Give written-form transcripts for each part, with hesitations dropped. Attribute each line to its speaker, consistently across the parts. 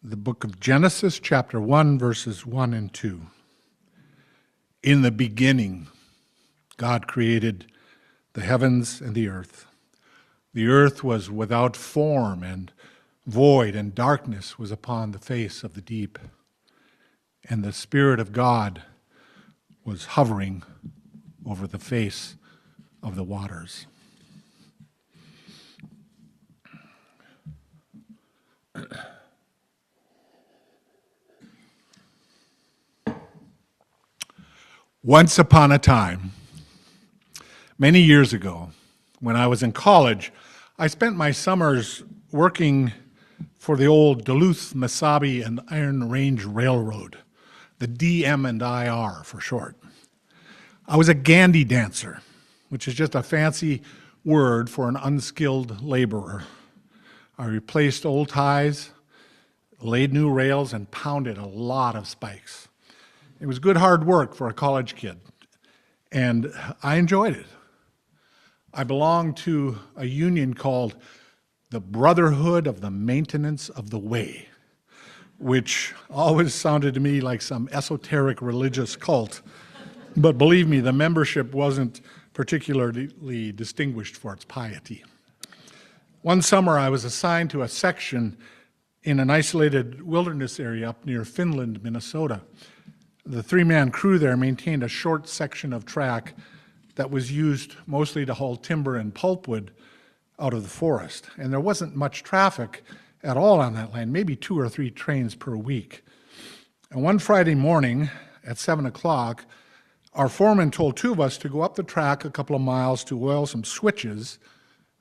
Speaker 1: the book of Genesis, chapter 1, verses 1 and 2. In the beginning, God created the heavens and the earth. The earth was without form and void, and darkness was upon the face of the deep. And the Spirit of God was hovering over the face of the waters. Once upon a time, many years ago, when I was in college, I spent my summers working for the old Duluth, Mesabi, and Iron Range Railroad, the DM&IR for short. I was a gandy dancer, which is just a fancy word for an unskilled laborer. I replaced old ties, laid new rails, and pounded a lot of spikes. It was good hard work for a college kid, and I enjoyed it. I belonged to a union called the Brotherhood of the Maintenance of the Way, which always sounded to me like some esoteric religious cult. But believe me, the membership wasn't particularly distinguished for its piety. One summer, I was assigned to a section in an isolated wilderness area up near Finland, Minnesota. The three-man crew there maintained a short section of track that was used mostly to haul timber and pulpwood out of the forest. And there wasn't much traffic at all on that land, maybe 2 or 3 trains per week. And one Friday morning at 7 o'clock, our foreman told 2 of us to go up the track a couple of miles to oil some switches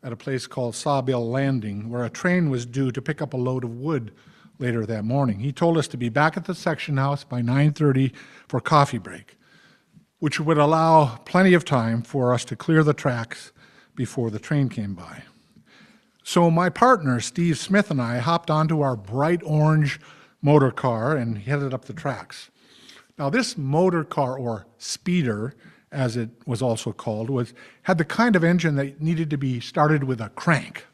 Speaker 1: at a place called Sawbill Landing, where a train was due to pick up a load of wood later that morning. He told us to be back at the section house by 9:30 for coffee break, which would allow plenty of time for us to clear the tracks before the train came by. So my partner, Steve Smith, and I hopped onto our bright orange motor car and headed up the tracks. Now this motor car, or speeder, as it was also called, had the kind of engine that needed to be started with a crank,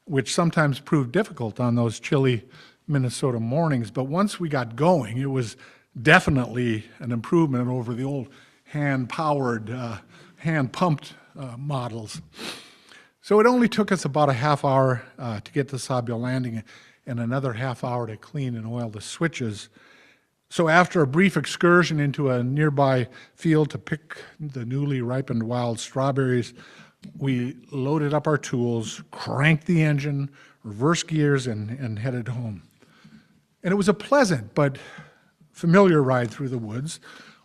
Speaker 1: which sometimes proved difficult on those chilly Minnesota mornings. But once we got going, it was definitely an improvement over the old hand-powered, hand-pumped models. So it only took us about a half hour to get to Sawbill Landing and another half hour to clean and oil the switches. So after a brief excursion into a nearby field to pick the newly ripened wild strawberries, we loaded up our tools, cranked the engine, reversed gears, and headed home. And it was a pleasant but familiar ride through the woods.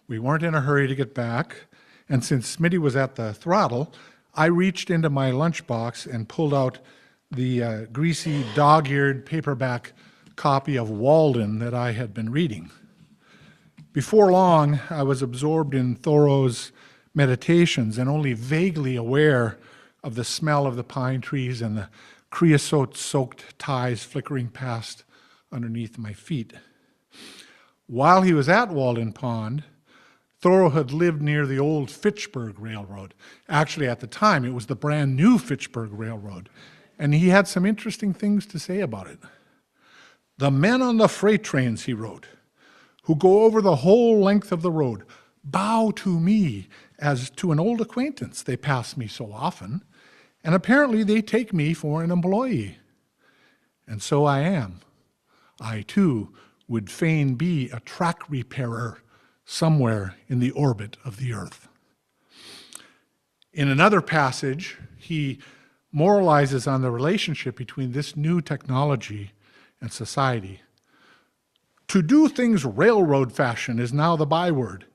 Speaker 1: We weren't in a hurry to get back, and since Smitty was at the throttle, I reached into my lunchbox and pulled out the greasy, dog-eared paperback copy of Walden that I had been reading. Before long, I was absorbed in Thoreau's meditations and only vaguely aware of the smell of the pine trees and the creosote-soaked ties flickering past underneath my feet. While he was at Walden Pond, Thoreau had lived near the old Fitchburg Railroad. Actually, at the time, it was the brand new Fitchburg Railroad, and he had some interesting things to say about it. "The men on the freight trains," he wrote, "who go over the whole length of the road, bow to me as to an old acquaintance. They pass me so often, and apparently they take me for an employee. And so I am. I, too, would fain be a track repairer somewhere in the orbit of the earth." In another passage, he moralizes on the relationship between this new technology and society. "To do things railroad fashion is now the byword,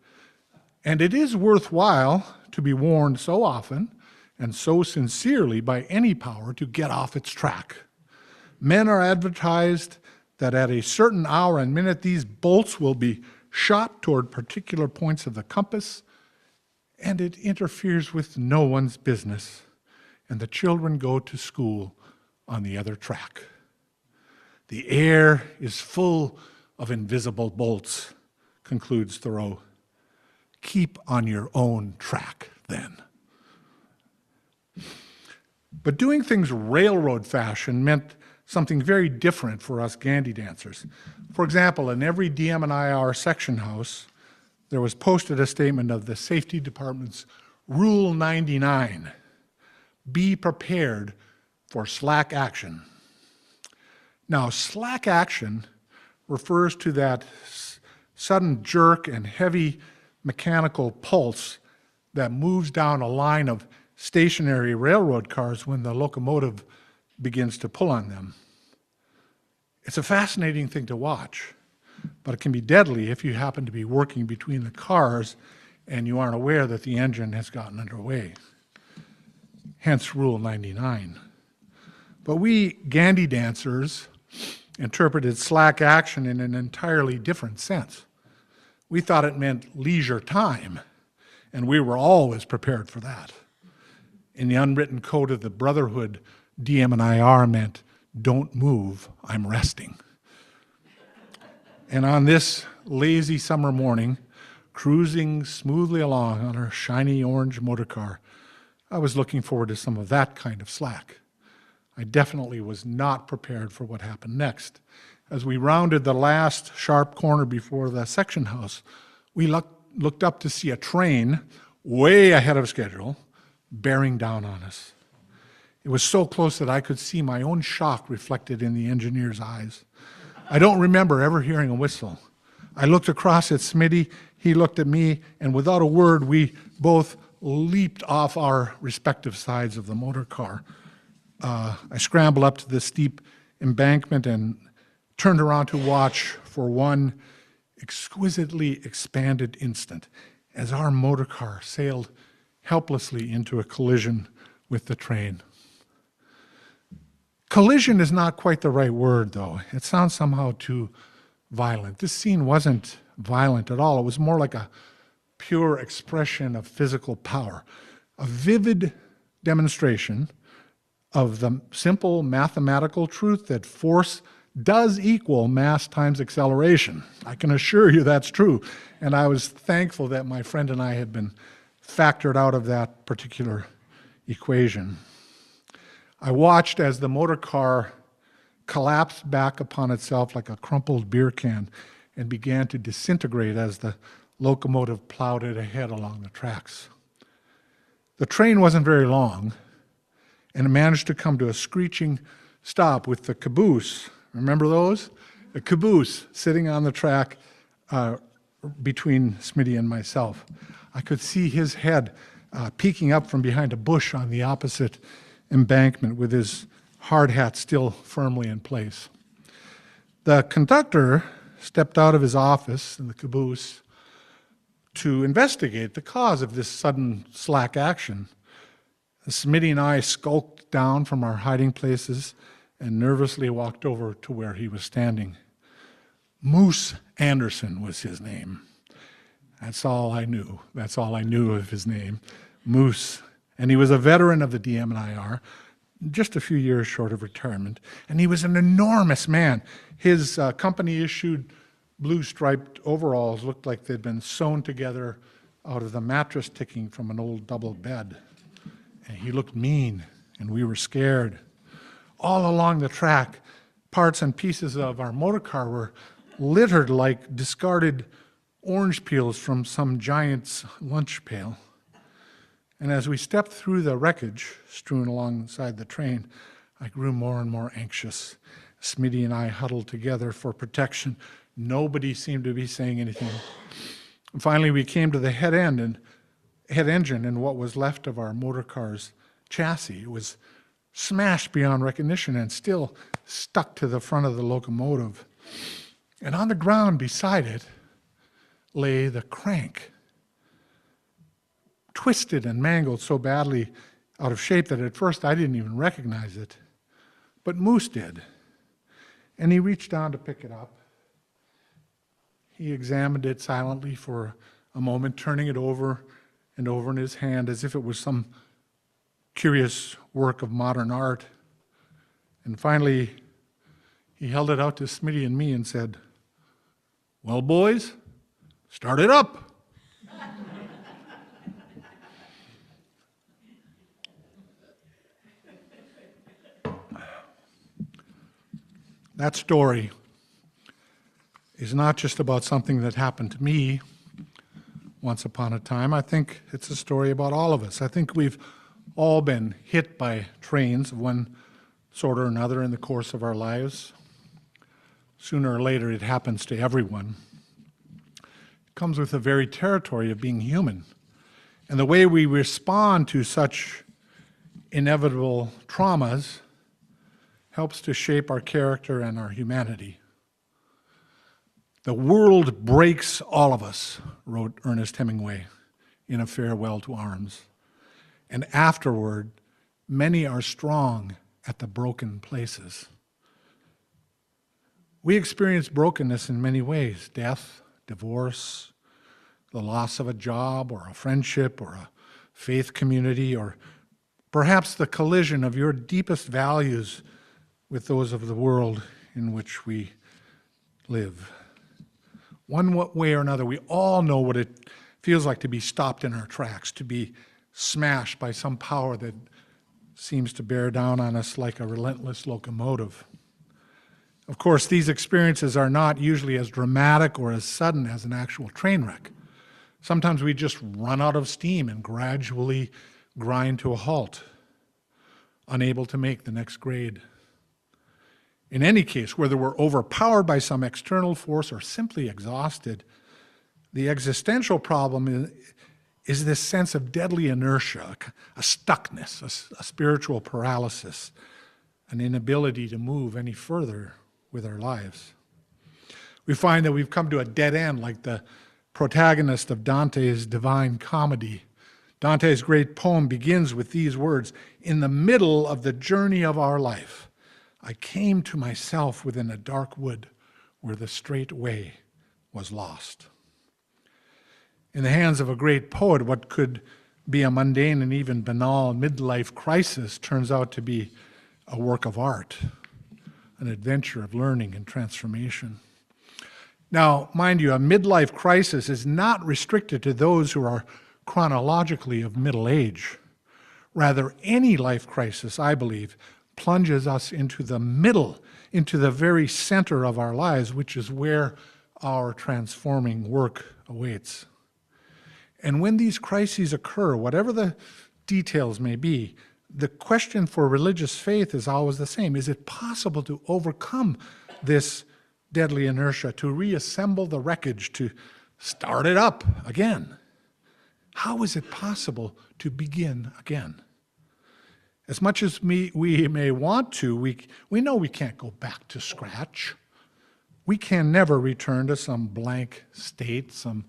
Speaker 1: and it is worthwhile to be warned so often and so sincerely by any power to get off its track. Men are advertised that at a certain hour and minute these bolts will be shot toward particular points of the compass, and it interferes with no one's business, and the children go to school on the other track. The air is full of invisible bolts," concludes Thoreau. "Keep on your own track, then." But doing things railroad fashion meant something very different for us Gandy dancers. For example, in every DM&IR section house, there was posted a statement of the safety department's Rule 99, be prepared for slack action. Now, slack action refers to that sudden jerk and heavy mechanical pulse that moves down a line of stationary railroad cars when the locomotive begins to pull on them. It's a fascinating thing to watch, but it can be deadly if you happen to be working between the cars and you aren't aware that the engine has gotten underway. Hence Rule 99. But we Gandy dancers interpreted slack action in an entirely different sense. We thought it meant leisure time, and we were always prepared for that. In the unwritten code of the Brotherhood, DM&IR meant, don't move, I'm resting. And on this lazy summer morning, cruising smoothly along on our shiny orange motor car, I was looking forward to some of that kind of slack. I definitely was not prepared for what happened next. As we rounded the last sharp corner before the section house, we looked up to see a train way ahead of schedule bearing down on us. It was so close that I could see my own shock reflected in the engineer's eyes. I don't remember ever hearing a whistle. I looked across at Smitty, he looked at me, and without a word, we both leaped off our respective sides of the motor car. I scrambled up to the steep embankment and turned around to watch for one exquisitely expanded instant as our motor car sailed helplessly into a collision with the train. Collision is not quite the right word, though. It sounds somehow too violent. This scene wasn't violent at all. It was more like a pure expression of physical power, a vivid demonstration of the simple mathematical truth that force does equal mass times acceleration. I can assure you that's true. And I was thankful that my friend and I had been factored out of that particular equation. I watched as the motor car collapsed back upon itself like a crumpled beer can and began to disintegrate as the locomotive plowed it ahead along the tracks. The train wasn't very long, and it managed to come to a screeching stop with the caboose. Remember those? The caboose sitting on the track between Smitty and myself. I could see his head peeking up from behind a bush on the opposite embankment with his hard hat still firmly in place. The conductor stepped out of his office in the caboose to investigate the cause of this sudden slack action. Smitty and I skulked down from our hiding places and nervously walked over to where he was standing. Moose Anderson was his name. That's all I knew. That's all I knew of his name, Moose. And he was a veteran of the DM&IR, just a few years short of retirement. And he was an enormous man. His company-issued blue-striped overalls looked like they'd been sewn together out of the mattress ticking from an old double bed. And he looked mean, and we were scared. All along the track, parts and pieces of our motor car were littered like discarded orange peels from some giant's lunch pail. And as we stepped through the wreckage strewn alongside the train, I grew more and more anxious. Smitty and I huddled together for protection. Nobody seemed to be saying anything. And finally, we came to the head engine and what was left of our motor car's chassis. It was smashed beyond recognition and still stuck to the front of the locomotive. And on the ground beside it lay the crank, twisted and mangled so badly out of shape that at first I didn't even recognize it. But Moose did. And he reached down to pick it up. He examined it silently for a moment, turning it over and over in his hand as if it was some curious work of modern art. And finally, he held it out to Smitty and me and said, "Well, boys, start it up." That story is not just about something that happened to me once upon a time. I think it's a story about all of us. I think we've all been hit by trains of one sort or another in the course of our lives. Sooner or later, it happens to everyone. It comes with the very territory of being human. And the way we respond to such inevitable traumas helps to shape our character and our humanity. "The world breaks all of us," wrote Ernest Hemingway in A Farewell to Arms. "And afterward, many are strong at the broken places." We experience brokenness in many ways: death, divorce, the loss of a job or a friendship or a faith community, or perhaps the collision of your deepest values with those of the world in which we live. One way or another, we all know what it feels like to be stopped in our tracks, to be smashed by some power that seems to bear down on us like a relentless locomotive. Of course, these experiences are not usually as dramatic or as sudden as an actual train wreck. Sometimes we just run out of steam and gradually grind to a halt, unable to make the next grade. In any case, whether we're overpowered by some external force or simply exhausted, the existential problem is this sense of deadly inertia, a stuckness, a spiritual paralysis, an inability to move any further with our lives. We find that we've come to a dead end, like the protagonist of Dante's Divine Comedy. Dante's great poem begins with these words: "In the middle of the journey of our life, I came to myself within a dark wood where the straight way was lost." In the hands of a great poet, what could be a mundane and even banal midlife crisis turns out to be a work of art, an adventure of learning and transformation. Now, mind you, a midlife crisis is not restricted to those who are chronologically of middle age. Rather, any life crisis, I believe, plunges us into the middle, into the very center of our lives, which is where our transforming work awaits. And when these crises occur, whatever the details may be, the question for religious faith is always the same. Is it possible to overcome this deadly inertia, to reassemble the wreckage, to start it up again? How is it possible to begin again? As much as we may want to, we know we can't go back to scratch. We can never return to some blank state, some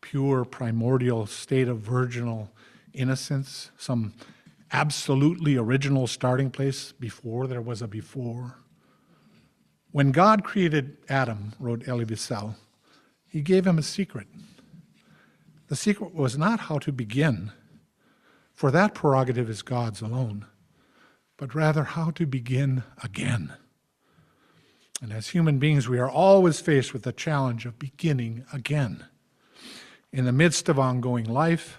Speaker 1: pure primordial state of virginal innocence, some absolutely original starting place before there was a before. When God created Adam, wrote Elie Wiesel, he gave him a secret. The secret was not how to begin, for that prerogative is God's alone, but rather how to begin again. And as human beings, we are always faced with the challenge of beginning again. In the midst of ongoing life,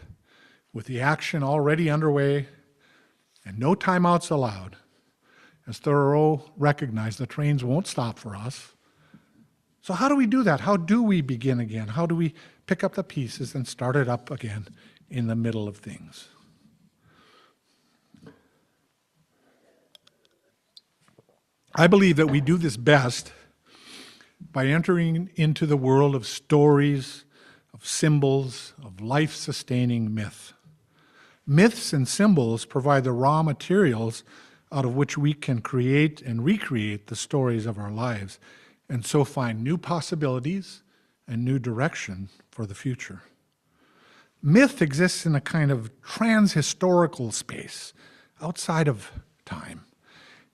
Speaker 1: with the action already underway, and no timeouts allowed, as Thoreau recognized, the trains won't stop for us. So how do we do that? How do we begin again? How do we pick up the pieces and start it up again in the middle of things? I believe that we do this best by entering into the world of stories, of symbols, of life-sustaining myth. Myths and symbols provide the raw materials out of which we can create and recreate the stories of our lives, and so find new possibilities and new direction for the future. Myth exists in a kind of trans-historical space, outside of time.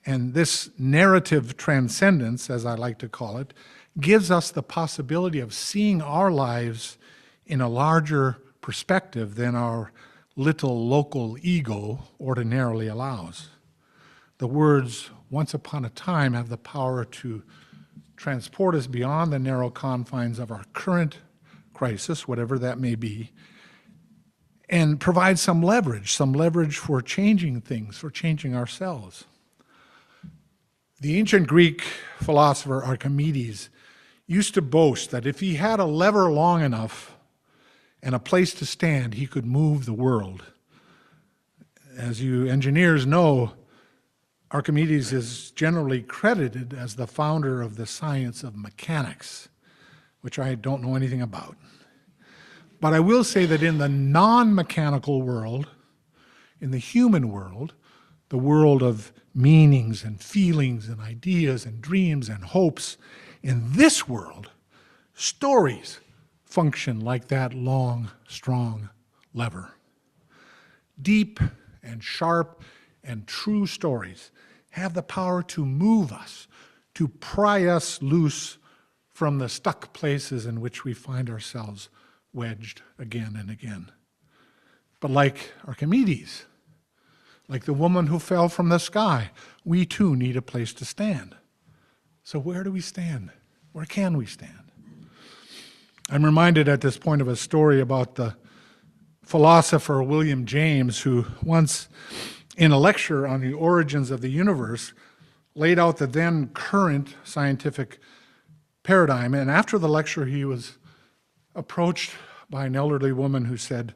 Speaker 1: And this narrative transcendence, as I like to call it, gives us the possibility of seeing our lives in a larger perspective than our little local ego ordinarily allows. The words "once upon a time" have the power to transport us beyond the narrow confines of our current crisis, whatever that may be, and provide some leverage for changing things, for changing ourselves. The ancient Greek philosopher Archimedes used to boast that if he had a lever long enough and a place to stand, he could move the world. As you engineers know, Archimedes is generally credited as the founder of the science of mechanics, which I don't know anything about. But I will say that in the non-mechanical world, in the human world, the world of meanings and feelings and ideas and dreams and hopes, in this world, stories function like that long, strong lever. Deep and sharp and true stories have the power to move us, to pry us loose from the stuck places in which we find ourselves wedged again and again. But like Archimedes, like the woman who fell from the sky, we too need a place to stand. So where do we stand? Where can we stand? I'm reminded at this point of a story about the philosopher William James, who once, in a lecture on the origins of the universe, laid out the then current scientific paradigm. And after the lecture, he was approached by an elderly woman who said,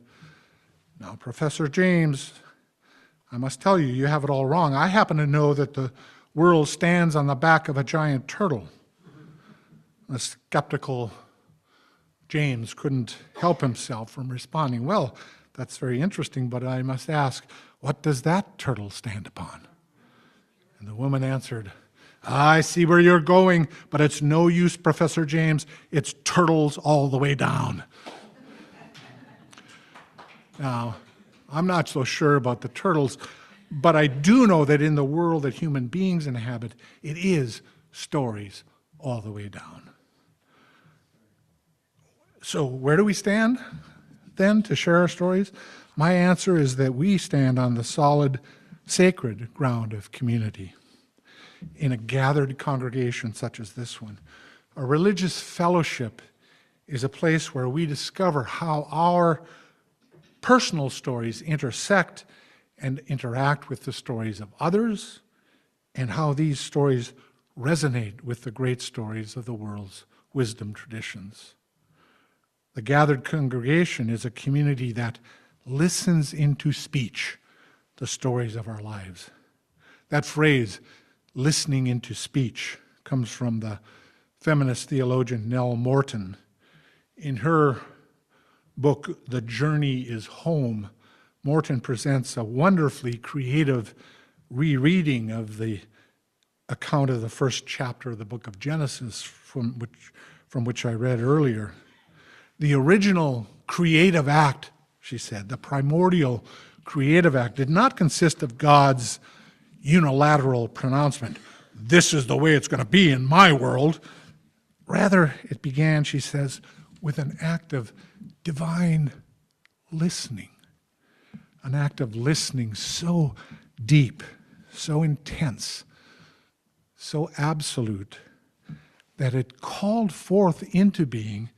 Speaker 1: "Now, Professor James, I must tell you, you have it all wrong. I happen to know that the world stands on the back of a giant turtle." The skeptical James couldn't help himself from responding, "Well, that's very interesting, but I must ask, what does that turtle stand upon?" And the woman answered, "I see where you're going, but it's no use, Professor James. It's turtles all the way down." Now, I'm not so sure about the turtles, but I do know that in the world that human beings inhabit, it is stories all the way down. So where do we stand then to share our stories? My answer is that we stand on the solid, sacred ground of community in a gathered congregation such as this one. A religious fellowship is a place where we discover how our personal stories intersect and interact with the stories of others, and how these stories resonate with the great stories of the world's wisdom traditions. The gathered congregation is a community that listens into speech the stories of our lives. That phrase, listening into speech, comes from the feminist theologian Nell Morton. In her book, The Journey is Home, Morton presents a wonderfully creative rereading of the account of the first chapter of the book of Genesis from which I read earlier. The original creative act, she said, the primordial creative act, did not consist of God's unilateral pronouncement, "This is the way it's going to be in my world." Rather, it began, she says, with an act of divine listening. An act of listening so deep, so intense, so absolute, that it called forth into being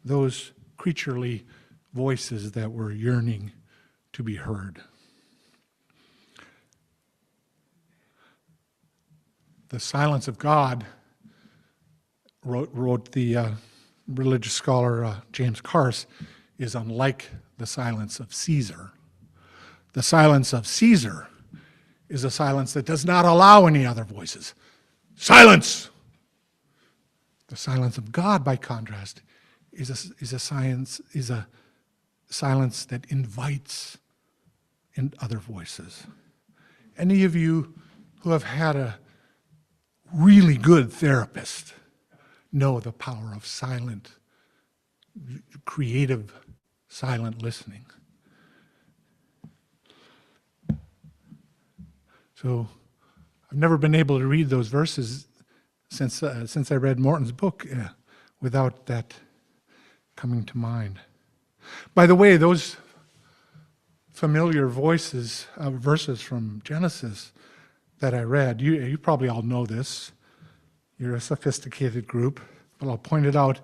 Speaker 1: those creaturely voices that were yearning to be heard. The silence of God, wrote the religious scholar James Carse, is unlike the silence of Caesar. The silence of Caesar is a silence that does not allow any other voices. Silence! The silence of God, by contrast, is a silence that invites in other voices. Any of you who have had a really good therapist know the power of silent, creative, silent listening. So I've never been able to read those verses since I read Morton's book without that coming to mind. By the way, those familiar verses from Genesis that I read, you probably all know this. You're a sophisticated group, but I'll point it out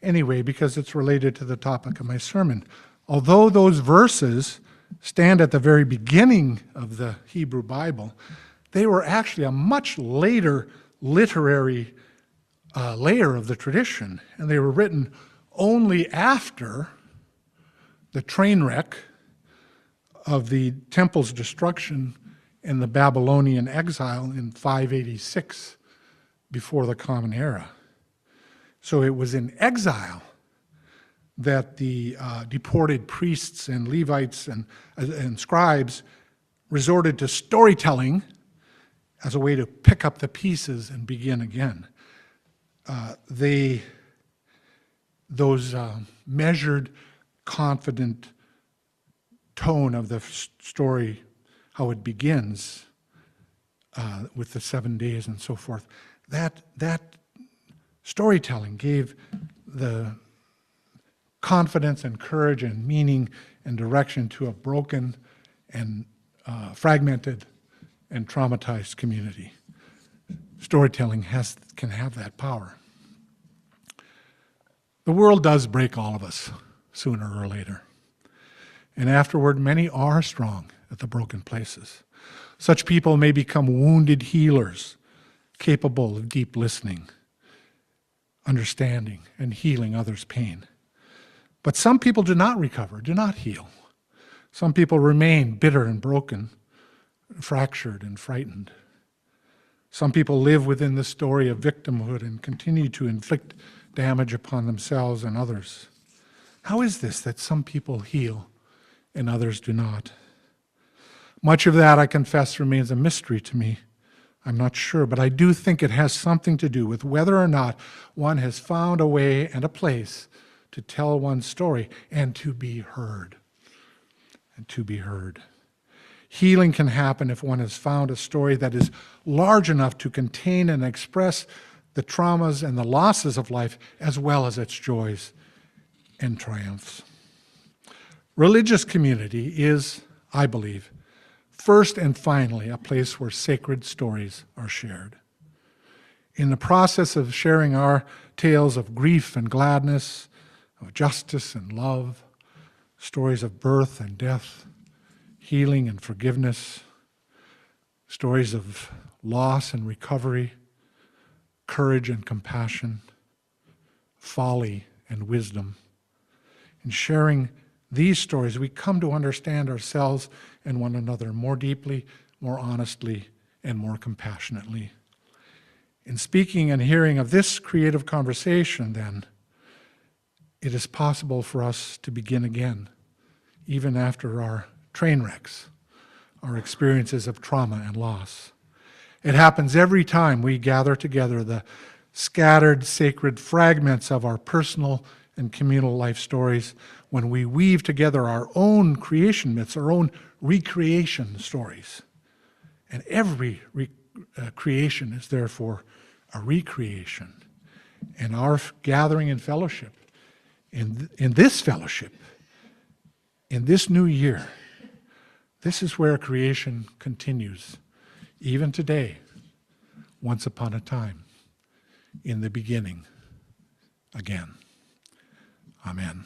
Speaker 1: anyway because it's related to the topic of my sermon. Although those verses stand at the very beginning of the Hebrew Bible, They were actually a much later literary layer of the tradition, and they were written only after the train wreck of the temple's destruction and the Babylonian exile in 586 before the Common Era. So it was in exile that the deported priests and Levites and scribes resorted to storytelling as a way to pick up the pieces and begin again. Those measured, confident tone of the story, how it begins with the 7 days and so forth, that storytelling gave the confidence and courage and meaning and direction to a broken and fragmented and traumatized community. Storytelling can have that power. The world does break all of us sooner or later. And afterward, many are strong at the broken places. Such people may become wounded healers, capable of deep listening, understanding, and healing others' pain. But some people do not recover, do not heal. Some people remain bitter and broken, fractured and frightened. Some people live within the story of victimhood and continue to inflict damage upon themselves and others. How is this that some people heal and others do not? Much of that, I confess, remains a mystery to me. I'm not sure, but I do think it has something to do with whether or not one has found a way and a place to tell one's story and to be heard. And to be heard. Healing can happen if one has found a story that is large enough to contain and express the traumas and the losses of life, as well as its joys and triumphs. Religious community is, I believe, first and finally a place where sacred stories are shared. In the process of sharing our tales of grief and gladness, of justice and love, stories of birth and death, healing and forgiveness, stories of loss and recovery, courage and compassion, folly and wisdom. In sharing these stories, we come to understand ourselves and one another more deeply, more honestly, and more compassionately. In speaking and hearing of this creative conversation, then, it is possible for us to begin again, even after our train wrecks, our experiences of trauma and loss. It happens every time we gather together the scattered sacred fragments of our personal and communal life stories, when we weave together our own creation myths, our own recreation stories. And every creation is therefore a recreation. And our gathering in fellowship, in this fellowship, in this new year, this is where creation continues, even today, once upon a time, in the beginning, again. Amen.